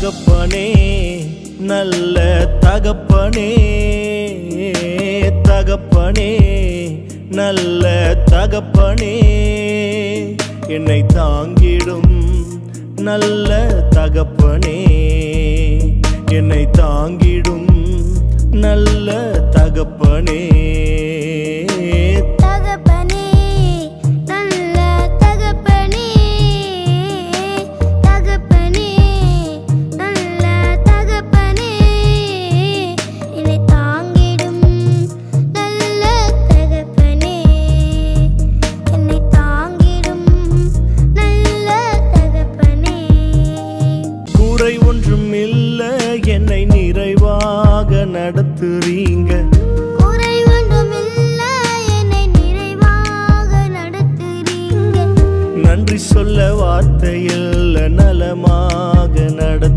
தகப்பனே நல்ல தகப்பனே தகப்பனே நல்ல தகப்பனே என்னை தாங்கிடும் நல்ல தகப்பனே என்னை தாங்கிடும் நல்ல தகப்பனே என்னை நிறைவாக நடத்துறீங்க நன்றி சொல்ல வார்த்தையில் நலமாக நடத்து